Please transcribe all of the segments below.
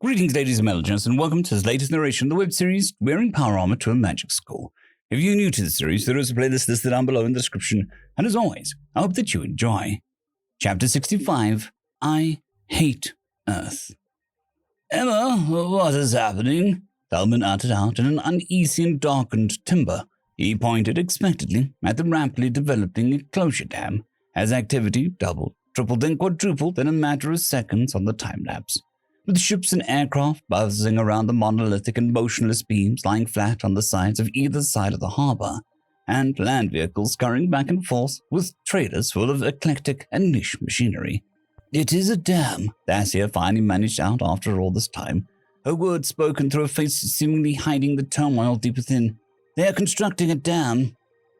Greetings, ladies and gentlemen, and welcome to this latest narration of the web series, Wearing Power Armor to a Magic School. If you're new to the series, there is a playlist listed down below in the description, and as always, I hope that you enjoy. Chapter 65, I Hate Earth. Emma, what is happening? Thalman uttered out in an uneasy and darkened timbre. He pointed expectantly at the rapidly developing enclosure dam, as activity doubled, tripled, and quadrupled in a matter of seconds on the time-lapse. With ships and aircraft buzzing around the monolithic and motionless beams lying flat on the sides of either side of the harbor, and land vehicles scurrying back and forth with trailers full of eclectic and niche machinery. It is a dam, Dacia finally managed out after all this time, her words spoken through a face seemingly hiding the turmoil deep within. They are constructing a dam.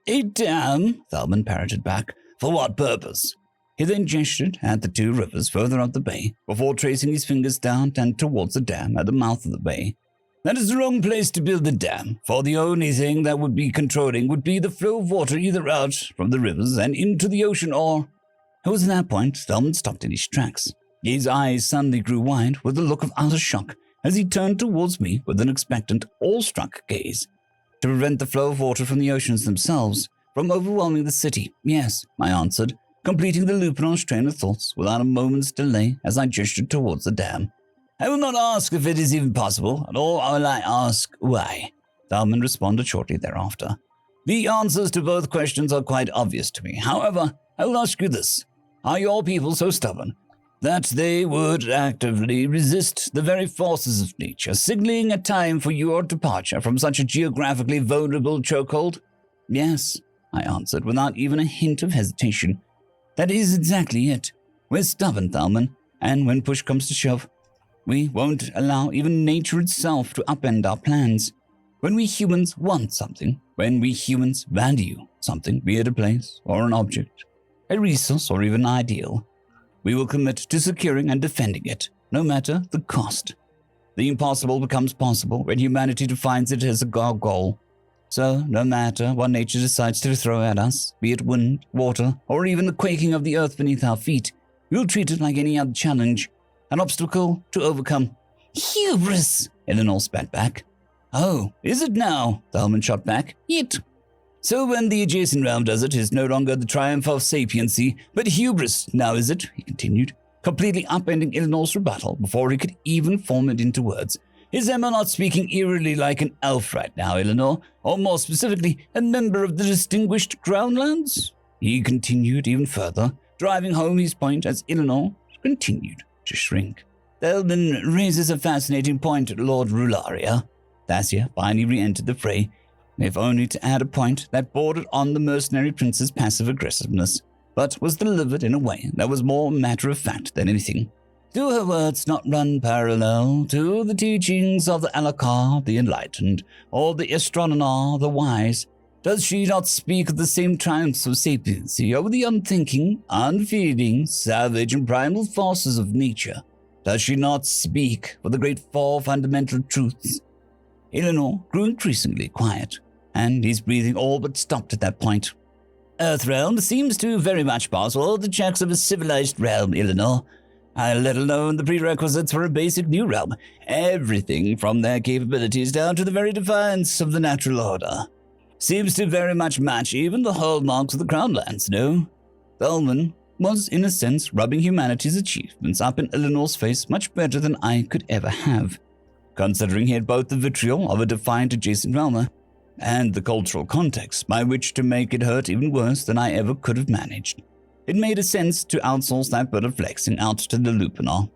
A dam? Thalman parroted back. For what purpose? He then gestured at the two rivers further up the bay, before tracing his fingers down and towards the dam at the mouth of the bay. That is the wrong place to build the dam, for the only thing that would be controlling would be the flow of water either out from the rivers and into the ocean or... It was at that point Thalman stopped in his tracks. His eyes suddenly grew wide with a look of utter shock as he turned towards me with an expectant, awe-struck gaze. To prevent the flow of water from the oceans themselves from overwhelming the city, yes, I answered, completing the loop in our train of thoughts without a moment's delay as I gestured towards the dam. I will not ask if it is even possible, nor will I ask why. Thalman responded shortly thereafter. The answers to both questions are quite obvious to me. However, I will ask you this. Are your people so stubborn that they would actively resist the very forces of nature, signaling a time for your departure from such a geographically vulnerable chokehold? Yes, I answered without even a hint of hesitation. That is exactly it. We're stubborn, Thalman, and when push comes to shove, we won't allow even nature itself to upend our plans. When we humans want something, when we humans value something, be it a place or an object, a resource or even an ideal, we will commit to securing and defending it, no matter the cost. The impossible becomes possible when humanity defines it as a goal. So, no matter what nature decides to throw at us, be it wind, water, or even the quaking of the earth beneath our feet, we'll treat it like any other challenge, an obstacle to overcome. Hubris! Eleanor spat back. Oh, is it now? Thalman shot back. It. So when the adjacent realm does it is no longer the triumph of sapiency, but hubris, now is it? He continued, completely upending Eleanor's rebuttal before he could even form it into words. Is Emma not speaking eerily like an elf right now, Eleanor? Or more specifically, a member of the distinguished Groundlands? He continued even further, driving home his point as Eleanor continued to shrink. Thalman raises a fascinating point, Lord Rularia. Dacia finally re-entered the fray, if only to add a point that bordered on the mercenary prince's passive aggressiveness, but was delivered in a way that was more matter-of-fact than anything. Do her words not run parallel to the teachings of the AleCuevo, the enlightened, or the astronomer, the wise? Does she not speak of the same triumphs of sapiency over the unthinking, unfeeling, savage, and primal forces of nature? Does she not speak for the great four fundamental truths? Eleanor grew increasingly quiet, and his breathing all but stopped at that point. Earthrealm seems to very much pass all the checks of a civilized realm, Eleanor. Let alone the prerequisites for a basic new realm, everything from their capabilities down to the very defiance of the natural order. Seems to very much match even the hallmarks of the Crownlands, no? Thalman was, in a sense, rubbing humanity's achievements up in Eleanor's face much better than I could ever have, considering he had both the vitriol of a defiant adjacent realmer and the cultural context by which to make it hurt even worse than I ever could have managed. It made sense to outsource that bit of flexing out to the Lupinar.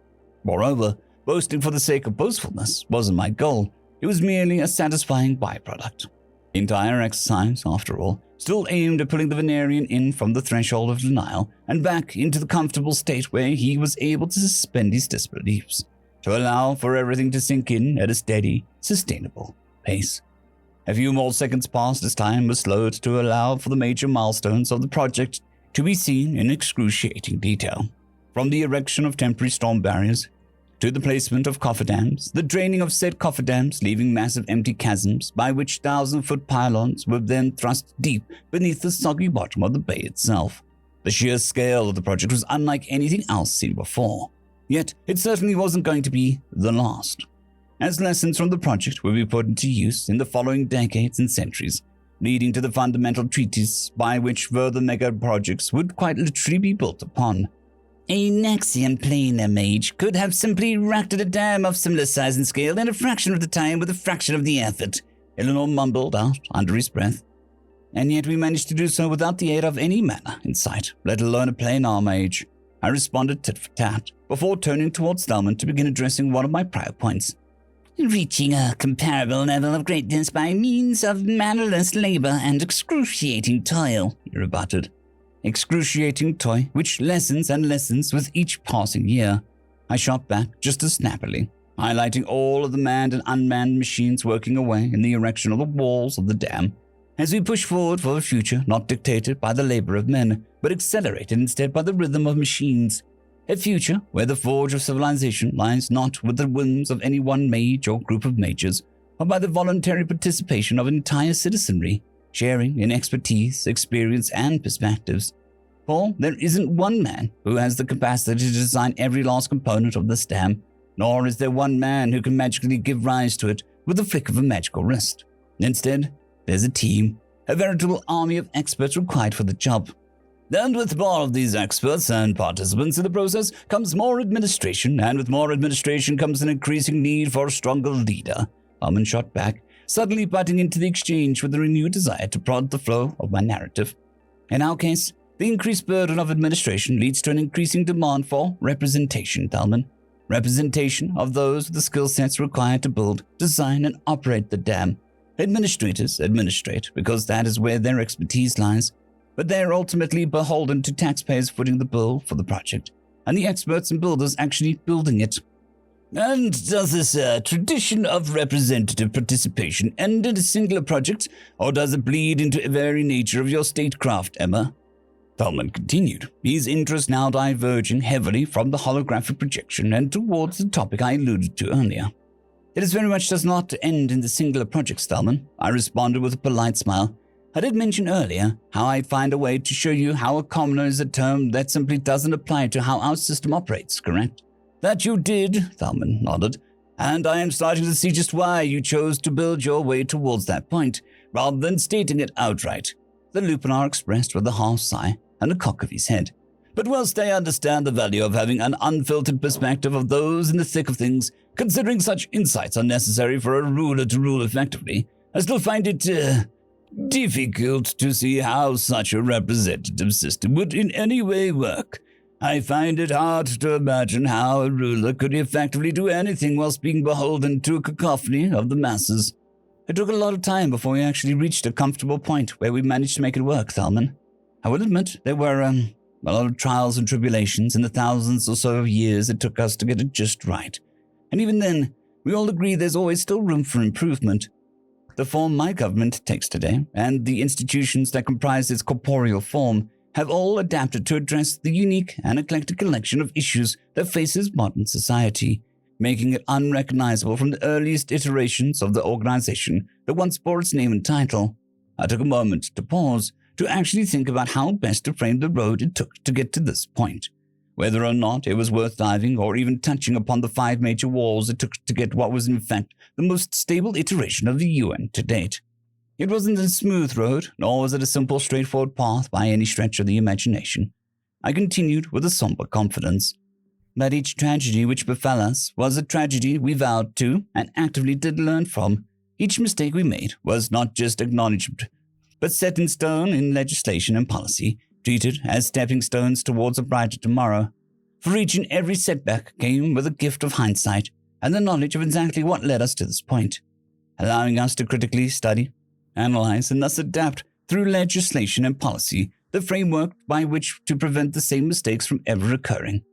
Moreover, boasting for the sake of boastfulness wasn't my goal. It was merely a satisfying byproduct. The entire exercise, after all, still aimed at pulling the Venerian in from the threshold of denial and back into the comfortable state where he was able to suspend his disbeliefs, to allow for everything to sink in at a steady, sustainable pace. A few more seconds passed as time was slowed to allow for the major milestones of the project to be seen in excruciating detail. From the erection of temporary storm barriers, to the placement of cofferdams, the draining of said cofferdams leaving massive empty chasms by which 1,000-foot pylons were then thrust deep beneath the soggy bottom of the bay itself. The sheer scale of the project was unlike anything else seen before. Yet, it certainly wasn't going to be the last, as lessons from the project would be put into use in the following decades and centuries, leading to the fundamental treatise by which further mega projects would quite literally be built upon. A Naxian planar mage could have simply erected a dam of similar size and scale in a fraction of the time with a fraction of the effort, Eleanor mumbled out under his breath. And yet we managed to do so without the aid of any mana in sight, let alone a planar mage. I responded tit for tat, before turning towards Thelman to begin addressing one of my prior points. Reaching a comparable level of greatness by means of mannerless labor and excruciating toil, he rebutted. Excruciating toil, which lessens and lessens with each passing year. I shot back just as snappily, highlighting all of the manned and unmanned machines working away in the erection of the walls of the dam, as we push forward for a future not dictated by the labor of men, but accelerated instead by the rhythm of machines. A future where the forge of civilization lies not with the whims of any one mage or group of mages, but by the voluntary participation of an entire citizenry, sharing in expertise, experience, and perspectives. For there isn't one man who has the capacity to design every last component of this dam, nor is there one man who can magically give rise to it with the flick of a magical wrist. Instead, there's a team, a veritable army of experts required for the job. And with more of these experts and participants in the process comes more administration, and with more administration comes an increasing need for a stronger leader. Almond shot back, suddenly butting into the exchange with a renewed desire to prod the flow of my narrative. In our case, the increased burden of administration leads to an increasing demand for representation, Thelman. Representation of those with the skill sets required to build, design, and operate the dam. Administrators administrate because that is where their expertise lies, but they are ultimately beholden to taxpayers footing the bill for the project, and the experts and builders actually building it. And does this tradition of representative participation end in a singular project, or does it bleed into the very nature of your statecraft, Emma? Thelman continued, his interest now diverging heavily from the holographic projection and towards the topic I alluded to earlier. It very much does not end in the singular projects, Thelman, I responded with a polite smile. I did mention earlier how I'd find a way to show you how a commoner is a term that simply doesn't apply to how our system operates, correct? That you did, Thelman nodded, and I am starting to see just why you chose to build your way towards that point, rather than stating it outright, the Lupinar expressed with a half sigh and a cock of his head. But whilst I understand the value of having an unfiltered perspective of those in the thick of things, considering such insights are necessary for a ruler to rule effectively, I still find it difficult to see how such a representative system would in any way work. I find it hard to imagine how a ruler could effectively do anything whilst being beholden to a cacophony of the masses. It took a lot of time before we actually reached a comfortable point where we managed to make it work, Thelman. I will admit there were a lot of trials and tribulations in the thousands or so of years it took us to get it just right. And even then, we all agree there's always still room for improvement. The form my government takes today, and the institutions that comprise its corporeal form, have all adapted to address the unique and eclectic collection of issues that faces modern society, making it unrecognizable from the earliest iterations of the organization that once bore its name and title. I took a moment to pause to actually think about how best to frame the road it took to get to this point, whether or not it was worth diving or even touching upon the 5 major walls it took to get what was in fact the most stable iteration of the UN to date. It wasn't a smooth road, nor was it a simple, straightforward path by any stretch of the imagination. I continued with a somber confidence. But each tragedy which befell us was a tragedy we vowed to and actively did learn from. Each mistake we made was not just acknowledged, but set in stone in legislation and policy, treated as stepping stones towards a brighter tomorrow. For each and every setback came with a gift of hindsight and the knowledge of exactly what led us to this point, allowing us to critically study, analyze, and thus adapt through legislation and policy the framework by which to prevent the same mistakes from ever occurring.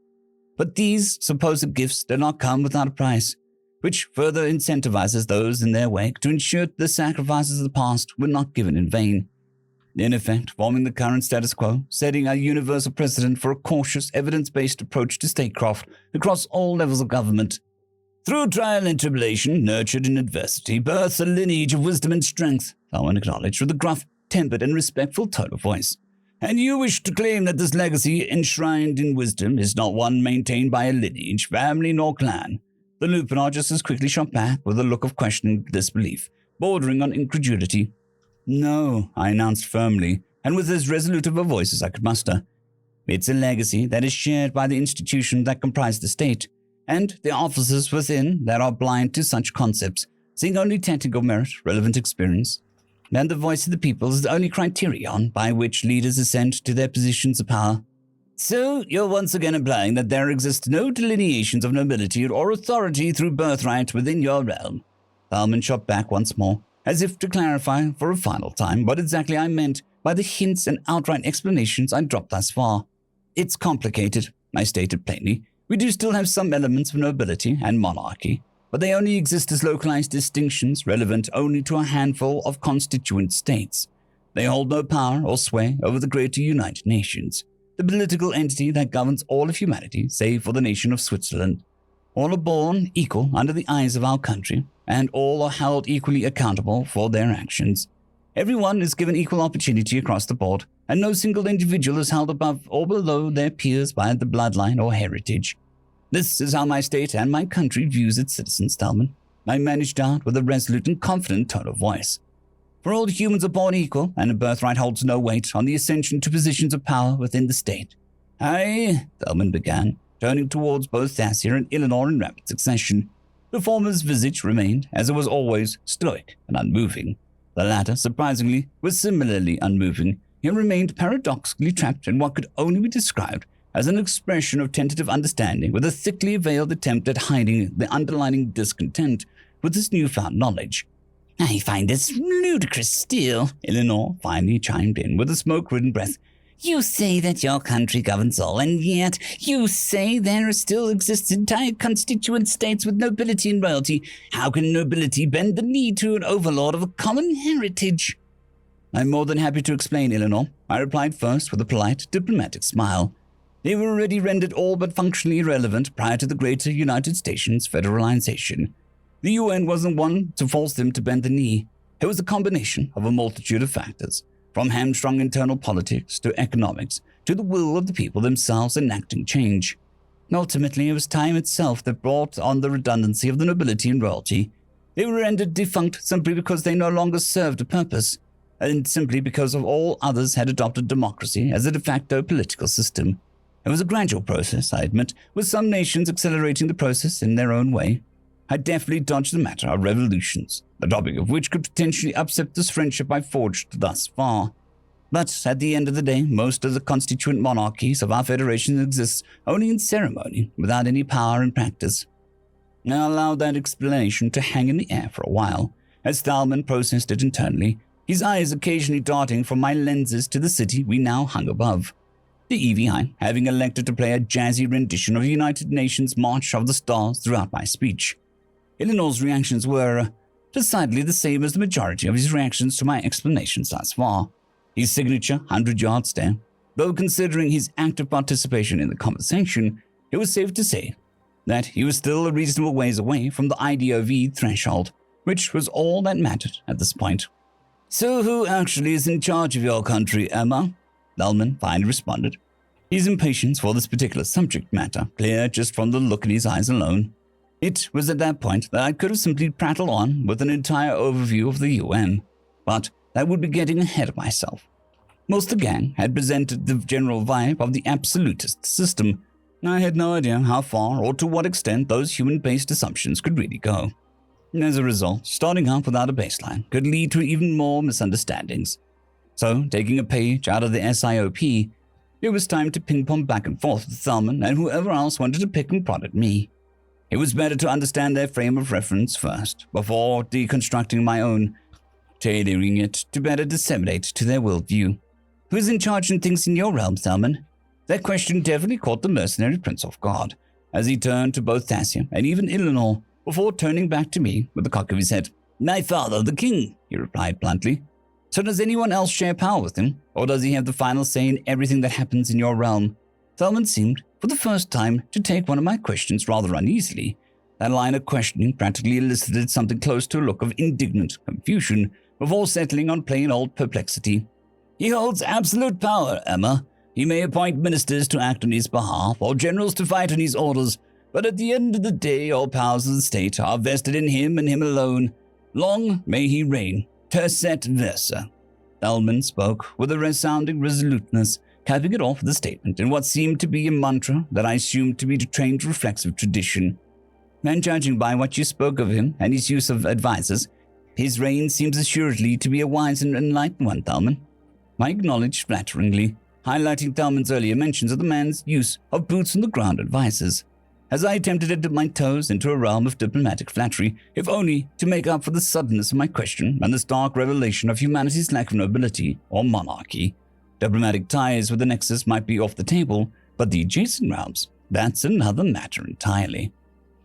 But these supposed gifts did not come without a price, which further incentivizes those in their wake to ensure the sacrifices of the past were not given in vain. In effect, forming the current status quo, setting a universal precedent for a cautious, evidence-based approach to statecraft across all levels of government. Through trial and tribulation, nurtured in adversity, births a lineage of wisdom and strength, Owen acknowledged with a gruff, tempered, and respectful tone of voice. And you wish to claim that this legacy enshrined in wisdom is not one maintained by a lineage, family, nor clan. The Lupanar just as quickly shot back with a look of questioning disbelief, bordering on incredulity. No, I announced firmly, and with as resolute of a voice as I could muster. It's a legacy that is shared by the institutions that comprise the state, and the officers within that are blind to such concepts, seeing only technical merit, relevant experience. And the voice of the people is the only criterion by which leaders ascend to their positions of power. So, you're once again implying that there exist no delineations of nobility or authority through birthright within your realm. Thalman shot back once more, as if to clarify for a final time what exactly I meant by the hints and outright explanations I dropped thus far. It's complicated, I stated plainly. We do still have some elements of nobility and monarchy, but they only exist as localized distinctions relevant only to a handful of constituent states. They hold no power or sway over the greater United Nations, the political entity that governs all of humanity save for the nation of Switzerland. All are born equal under the eyes of our country, and all are held equally accountable for their actions. Everyone is given equal opportunity across the board, and no single individual is held above or below their peers by the bloodline or heritage. This is how my state and my country views its citizens, Thalman. I managed out with a resolute and confident tone of voice. For all humans are born equal, and a birthright holds no weight on the ascension to positions of power within the state. Thalman began, turning towards both Thassia and Eleanor in rapid succession. The former's visage remained, as it was always, stoic and unmoving. The latter, surprisingly, was similarly unmoving, yet remained paradoxically trapped in what could only be described as an expression of tentative understanding with a thickly veiled attempt at hiding the underlying discontent with this newfound knowledge. I find this ludicrous still, Eleanor finally chimed in with a smoke-ridden breath. You say that your country governs all, and yet you say there still exists entire constituent states with nobility and royalty. How can nobility bend the knee to an overlord of a common heritage? I'm more than happy to explain, Eleanor, I replied first with a polite, diplomatic smile. They were already rendered all but functionally irrelevant prior to the Greater United Stations federalization. The UN wasn't one to force them to bend the knee. It was a combination of a multitude of factors, from hamstrung internal politics to economics to the will of the people themselves enacting change. Ultimately, it was time itself that brought on the redundancy of the nobility and royalty. They were rendered defunct simply because they no longer served a purpose, and simply because of all others had adopted democracy as a de facto political system. It was a gradual process, I admit, with some nations accelerating the process in their own way. I definitely dodged the matter of revolutions, the topic of which could potentially upset this friendship I forged thus far. But at the end of the day, most of the constituent monarchies of our federation exist only in ceremony, without any power in practice. I allowed that explanation to hang in the air for a while, as Thalman processed it internally, his eyes occasionally darting from my lenses to the city we now hung above. The EVI having elected to play a jazzy rendition of the United Nations March of the Stars throughout my speech. Eleanor's reactions were decidedly the same as the majority of his reactions to my explanations thus far. His signature 100-yard stare, though considering his active participation in the conversation, it was safe to say that he was still a reasonable ways away from the IDOV threshold, which was all that mattered at this point. So who actually is in charge of your country, Emma? Thalman finally responded, his impatience for this particular subject matter clear just from the look in his eyes alone. It was at that point that I could have simply prattled on with an entire overview of the UN, but that would be getting ahead of myself. Most of the gang had presented the general vibe of the absolutist system. I had no idea how far or to what extent those human-based assumptions could really go. As a result, starting up without a baseline could lead to even more misunderstandings. So, taking a page out of the SIOP, it was time to ping-pong back and forth with Thalman and whoever else wanted to pick and prod at me. It was better to understand their frame of reference first, before deconstructing my own, tailoring it to better disseminate to their worldview. Who's in charge of things in your realm, Thalman? That question definitely caught the mercenary prince off guard, as he turned to both Thassia and even Eleanor, before turning back to me with a cock of his head. My father, the king, he replied bluntly. So does anyone else share power with him, or does he have the final say in everything that happens in your realm? Thalman seemed, for the first time, to take one of my questions rather uneasily. That line of questioning practically elicited something close to a look of indignant confusion before settling on plain old perplexity. He holds absolute power, Emma. He may appoint ministers to act on his behalf or generals to fight on his orders, but at the end of the day, all powers of the state are vested in him and him alone. Long may he reign, terset versa. Thalman spoke with a resounding resoluteness, capping it off with a statement in what seemed to be a mantra that I assumed to be the trained reflexive tradition. And judging by what you spoke of him and his use of advisors, his reign seems assuredly to be a wise and enlightened one, Thalman. I acknowledged flatteringly, highlighting Thalman's earlier mentions of the man's use of boots-on-the-ground advices, as I attempted to dip my toes into a realm of diplomatic flattery, if only to make up for the suddenness of my question and the stark revelation of humanity's lack of nobility or monarchy. Diplomatic ties with the Nexus might be off the table, but the adjacent realms, that's another matter entirely.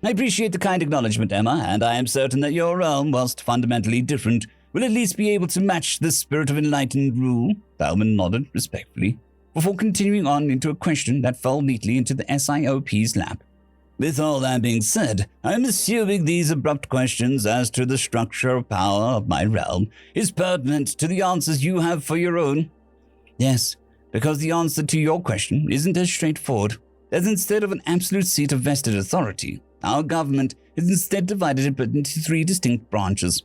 I appreciate the kind acknowledgement, Emma, and I am certain that your realm, whilst fundamentally different, will at least be able to match the spirit of enlightened rule. Thalman nodded respectfully, before continuing on into a question that fell neatly into the SIOP's lap. With all that being said, I am assuming these abrupt questions as to the structure of power of my realm is pertinent to the answers you have for your own. Yes, because the answer to your question isn't as straightforward, as instead of an absolute seat of vested authority, our government is instead divided into 3 distinct branches.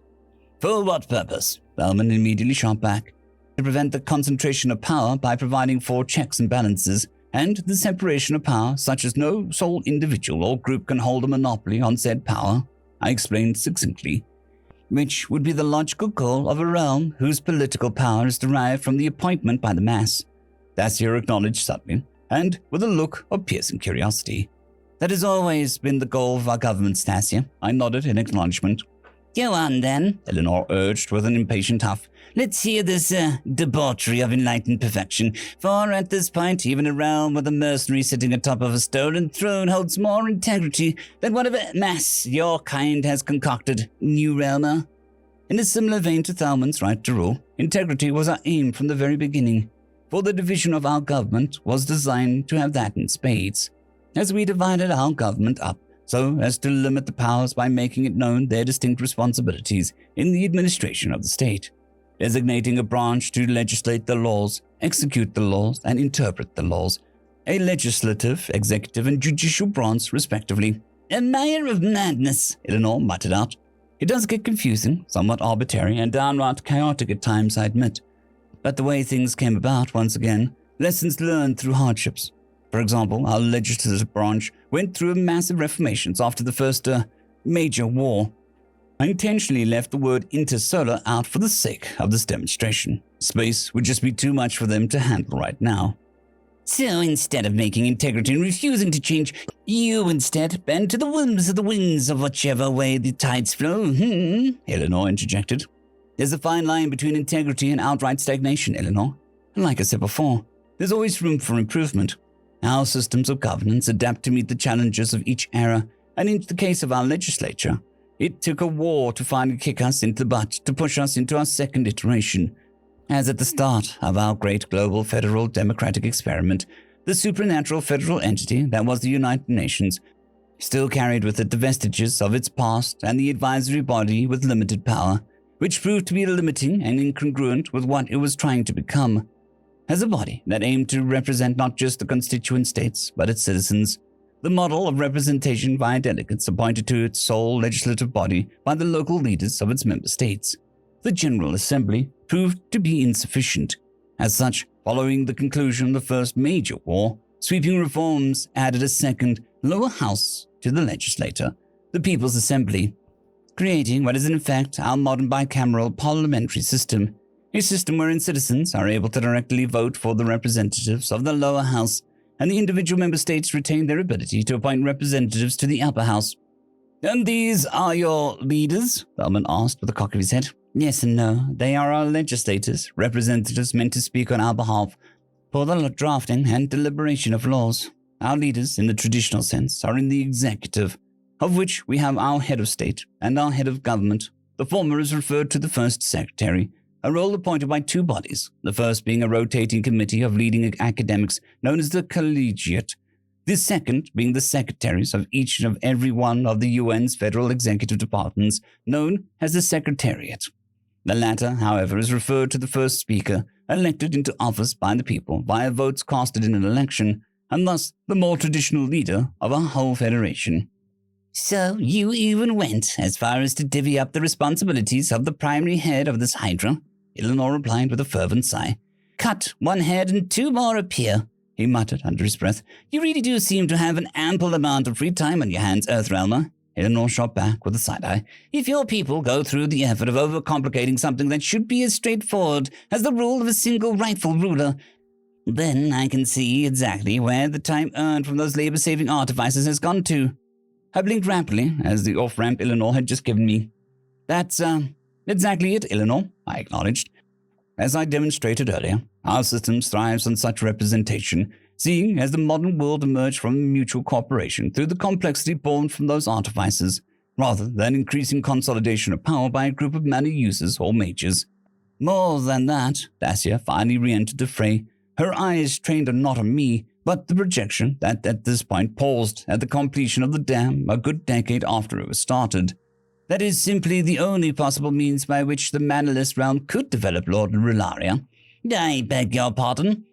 For what purpose? Thalman immediately shot back. To prevent the concentration of power by providing for checks and balances, and the separation of power such as no sole individual or group can hold a monopoly on said power, I explained succinctly, which would be the logical goal of a realm whose political power is derived from the appointment by the mass. Dacier acknowledged subtly, and with a look of piercing curiosity. That has always been the goal of our government, Dacier. I nodded in acknowledgement. Go on, then, Eleanor urged with an impatient huff. Let's hear this debauchery of enlightened perfection, for at this point, even a realm with a mercenary sitting atop of a stolen throne holds more integrity than whatever mass your kind has concocted, new realmer. In a similar vein to Thalman's right to rule, integrity was our aim from the very beginning, for the division of our government was designed to have that in spades. As we divided our government up, so as to limit the powers by making it known their distinct responsibilities in the administration of the state, designating a branch to legislate the laws, execute the laws, and interpret the laws, a legislative, executive, and judicial branch, respectively. A mire of madness, Eleanor muttered out. It does get confusing, somewhat arbitrary, and downright chaotic at times, I admit. But the way things came about, once again, lessons learned through hardships. For example, our legislative branch went through massive reformations after the first major war. I intentionally left the word intersolar out for the sake of this demonstration. Space would just be too much for them to handle right now. So instead of making integrity and refusing to change, you instead bend to the whims of the winds of whichever way the tides flow, Eleanor interjected. There's a fine line between integrity and outright stagnation, Eleanor. And like I said before, there's always room for improvement. Our systems of governance adapt to meet the challenges of each era, and in the case of our legislature, it took a war to finally kick us into the butt to push us into our second iteration. As at the start of our great global federal democratic experiment, the supernatural federal entity that was the United Nations still carried with it the vestiges of its past and the advisory body with limited power, which proved to be limiting and incongruent with what it was trying to become. As a body that aimed to represent not just the constituent states, but its citizens, the model of representation via delegates appointed to its sole legislative body by the local leaders of its member states, the General Assembly, proved to be insufficient. As such, following the conclusion of the first major war, sweeping reforms added a second, lower house to the legislature, the People's Assembly, creating what is in effect our modern bicameral parliamentary system, a system wherein citizens are able to directly vote for the representatives of the lower house, and the individual member states retain their ability to appoint representatives to the upper house. And these are your leaders? Thalman asked with a cock of his head. Yes and no. They are our legislators, representatives meant to speak on our behalf for the drafting and deliberation of laws. Our leaders, in the traditional sense, are in the executive, of which we have our head of state and our head of government. The former is referred to the first secretary, a role appointed by 2 bodies, the first being a rotating committee of leading academics known as the Collegiate, the second being the secretaries of each and every one of the UN's federal executive departments known as the Secretariat. The latter, however, is referred to the first speaker, elected into office by the people via votes casted in an election, and thus the more traditional leader of our whole federation. So you even went as far as to divvy up the responsibilities of the primary head of this hydra? Eleanor replied with a fervent sigh. Cut one head and two more appear, he muttered under his breath. You really do seem to have an ample amount of free time on your hands, Earthrealmer. Eleanor shot back with a side-eye. If your people go through the effort of overcomplicating something that should be as straightforward as the rule of a single rightful ruler, then I can see exactly where the time earned from those labor-saving artifices has gone to. I blinked rapidly as the off-ramp Eleanor had just given me. That's, exactly it, Eleanor, I acknowledged. As I demonstrated earlier, our system thrives on such representation, seeing as the modern world emerged from mutual cooperation through the complexity born from those artifices, rather than increasing consolidation of power by a group of many users or mages. More than that, Dacia finally re-entered the fray, her eyes trained not on me, but the projection that at this point paused at the completion of the dam a good decade after it was started. That is simply the only possible means by which the mannerless realm could develop, Lord Rellaria. I beg your pardon?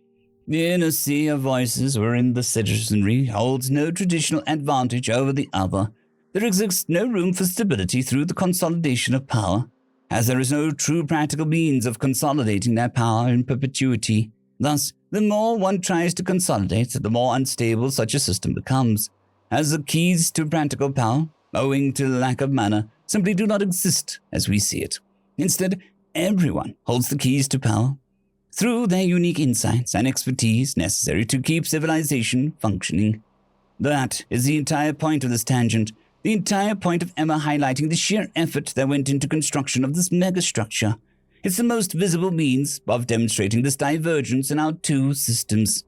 The inner sea of voices wherein the citizenry holds no traditional advantage over the other. There exists no room for stability through the consolidation of power, as there is no true practical means of consolidating that power in perpetuity. Thus, the more one tries to consolidate, the more unstable such a system becomes, as the keys to practical power, owing to the lack of mana, simply do not exist as we see it. Instead, everyone holds the keys to power through their unique insights and expertise necessary to keep civilization functioning. That is the entire point of this tangent, the entire point of Emma highlighting the sheer effort that went into construction of this megastructure. It's the most visible means of demonstrating this divergence in our two systems.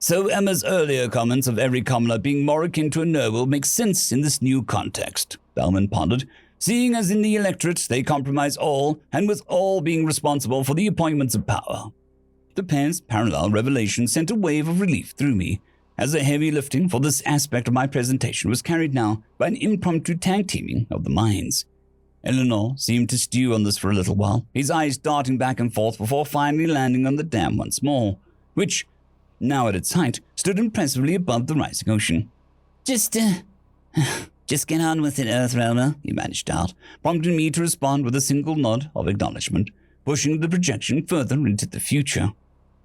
So Emma's earlier comments of every commoner being more akin to a noble make sense in this new context, Bellman pondered, seeing as in the electorate they compromise all, and with all being responsible for the appointments of power. The pair's parallel revelation sent a wave of relief through me, as the heavy lifting for this aspect of my presentation was carried now by an impromptu tag-teaming of the minds. Eleanor seemed to stew on this for a little while, his eyes darting back and forth before finally landing on the dam once more, which, now at its height, stood impressively above the rising ocean. Just get on with it, Earthrealmer, he managed out, prompting me to respond with a single nod of acknowledgement, pushing the projection further into the future.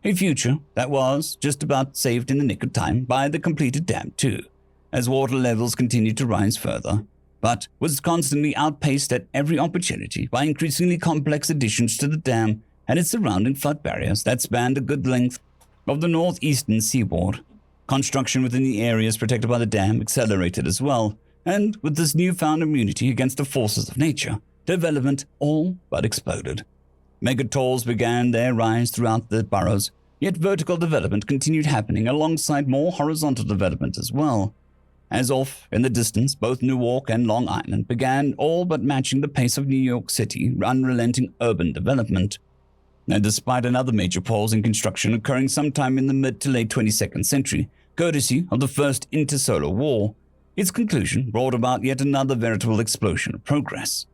A future that was just about saved in the nick of time by the completed dam too, as water levels continued to rise further, but was constantly outpaced at every opportunity by increasingly complex additions to the dam and its surrounding flood barriers that spanned a good length of the northeastern seaboard. Construction within the areas protected by the dam accelerated as well, and with this newfound immunity against the forces of nature, development all but exploded. Megatolls began their rise throughout the boroughs, yet vertical development continued happening alongside more horizontal development as well. As off in the distance, both Newark and Long Island began all but matching the pace of New York City unrelenting urban development. And despite another major pause in construction occurring sometime in the mid to late 22nd century, courtesy of the First Intersolar War, its conclusion brought about yet another veritable explosion of progress,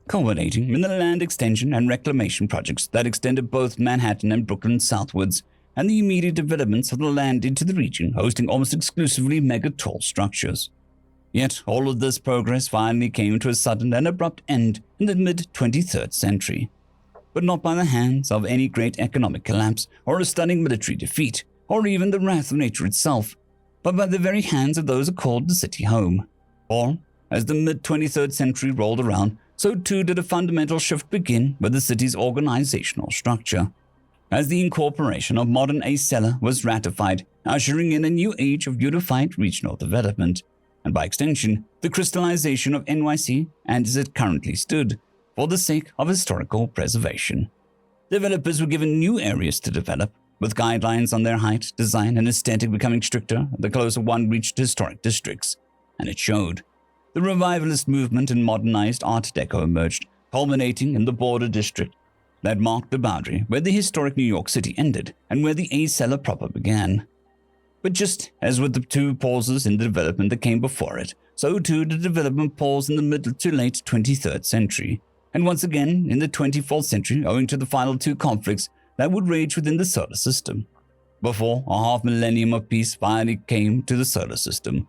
culminating in the land extension and reclamation projects that extended both Manhattan and Brooklyn southwards, and the immediate developments of the land into the region hosting almost exclusively mega-tall structures. Yet all of this progress finally came to a sudden and abrupt end in the mid-23rd century. But not by the hands of any great economic collapse or a stunning military defeat, or even the wrath of nature itself, but by the very hands of those who called the city home. For, as the mid-23rd century rolled around, so too did a fundamental shift begin with the city's organizational structure, as the incorporation of modern Acela was ratified, ushering in a new age of unified regional development, and by extension, the crystallization of NYC and as it currently stood, for the sake of historical preservation. Developers were given new areas to develop, with guidelines on their height, design, and aesthetic becoming stricter the closer one reached historic districts, and it showed. The revivalist movement in modernized Art Deco emerged, culminating in the border district that marked the boundary where the historic New York City ended and where the Acela proper began. But just as with the two pauses in the development that came before it, so too did the development pause in the mid to late 23rd century, and once again in the 24th century owing to the final two conflicts that would rage within the solar system, before a half-millennium of peace finally came to the solar system.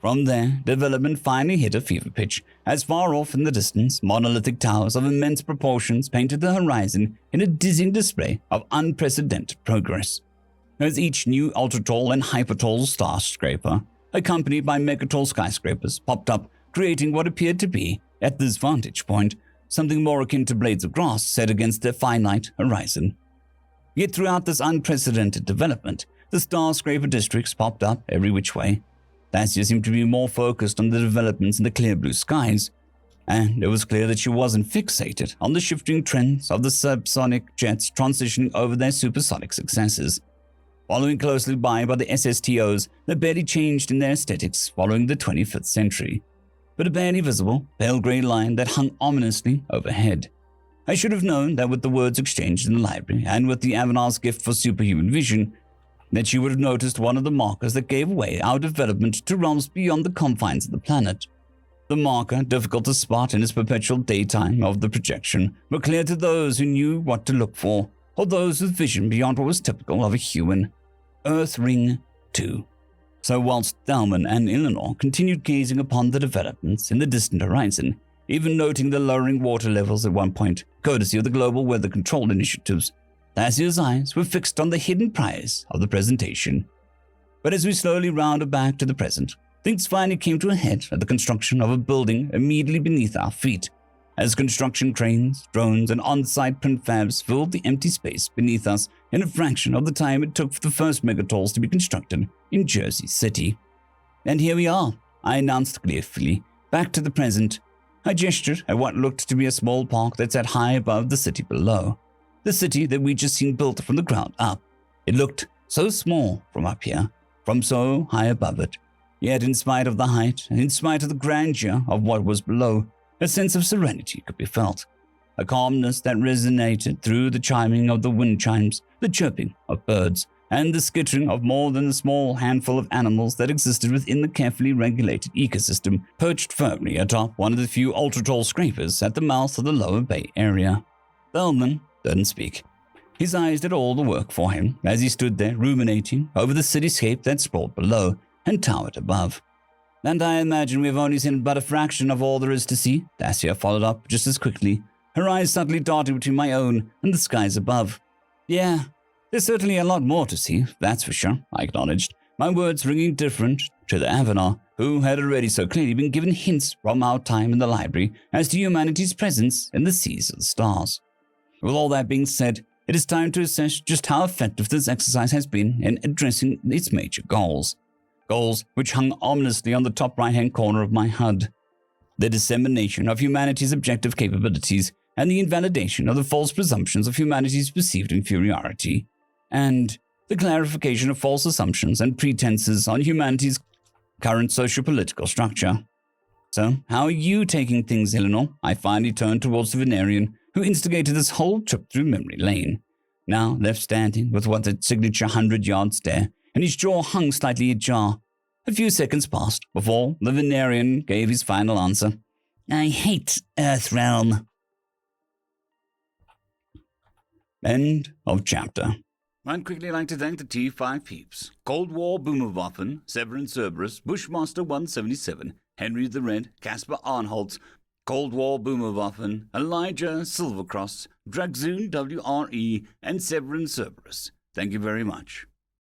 From there, development finally hit a fever pitch, as far off in the distance, monolithic towers of immense proportions painted the horizon in a dizzying display of unprecedented progress. As each new ultra-tall and hyper-tall skyscraper, accompanied by megatall skyscrapers, popped up, creating what appeared to be, at this vantage point, something more akin to blades of grass set against their finite horizon. Yet throughout this unprecedented development, the skyscraper districts popped up every which way. Thasia seemed to be more focused on the developments in the clear blue skies, and it was clear that she wasn't fixated on the shifting trends of the subsonic jets transitioning over their supersonic successes. Following closely by the SSTOs that barely changed in their aesthetics following the 25th century, but a barely visible, pale grey line that hung ominously overhead. I should have known that with the words exchanged in the library and with the Avenar's gift for superhuman vision, that she would have noticed one of the markers that gave away our development to realms beyond the confines of the planet. The marker, difficult to spot in its perpetual daytime of the projection, but clear to those who knew what to look for, or those with vision beyond what was typical of a human. Earth Ring 2. So whilst Thalman and Eleanor continued gazing upon the developments in the distant horizon, even noting the lowering water levels at one point, courtesy of the global weather control initiatives, Thasia's eyes were fixed on the hidden prize of the presentation. But as we slowly rounded back to the present, things finally came to a head at the construction of a building immediately beneath our feet, as construction cranes, drones, and on-site print fabs filled the empty space beneath us in a fraction of the time it took for the first megatalls to be constructed in Jersey City. And here we are, I announced gleefully, back to the present. I gestured at what looked to be a small park that sat high above the city below. The city that we'd just seen built from the ground up. It looked so small from up here, from so high above it. Yet in spite of the height, and in spite of the grandeur of what was below, a sense of serenity could be felt. A calmness that resonated through the chiming of the wind chimes, the chirping of birds, and the skittering of more than a small handful of animals that existed within the carefully regulated ecosystem perched firmly atop one of the few ultra-tall scrapers at the mouth of the lower bay area. Thalman didn't speak. His eyes did all the work for him as he stood there ruminating over the cityscape that sprawled below and towered above. And I imagine we've only seen but a fraction of all there is to see, Thasia followed up just as quickly, her eyes subtly darting between my own and the skies above. Yeah, there's certainly a lot more to see, that's for sure, I acknowledged, my words ringing different to the Avenar, who had already so clearly been given hints from our time in the library as to humanity's presence in the seas of the stars. With all that being said, it is time to assess just how effective this exercise has been in addressing its major goals. Goals which hung ominously on the top right-hand corner of my HUD. The dissemination of humanity's objective capabilities and the invalidation of the false presumptions of humanity's perceived inferiority. And the clarification of false assumptions and pretenses on humanity's current socio-political structure. So, how are you taking things, Eleanor? I finally turned towards the Venerian, who instigated this whole trip through memory lane. Now left standing with what a signature 100-yard stare, and his jaw hung slightly ajar. A few seconds passed before the Venerian gave his final answer. I hate Earthrealm. End of chapter. I'd quickly like to thank the T5 peeps. Cold War Boomerwaffen, Sevaren Serberous, Bushmaster 177, Henry the Red, Casper Arnholtz, Cold War Boomerwaffen, Elijah Silvercross, Dragzoon W.R.E, and Sevaren Serberous. Thank you very much.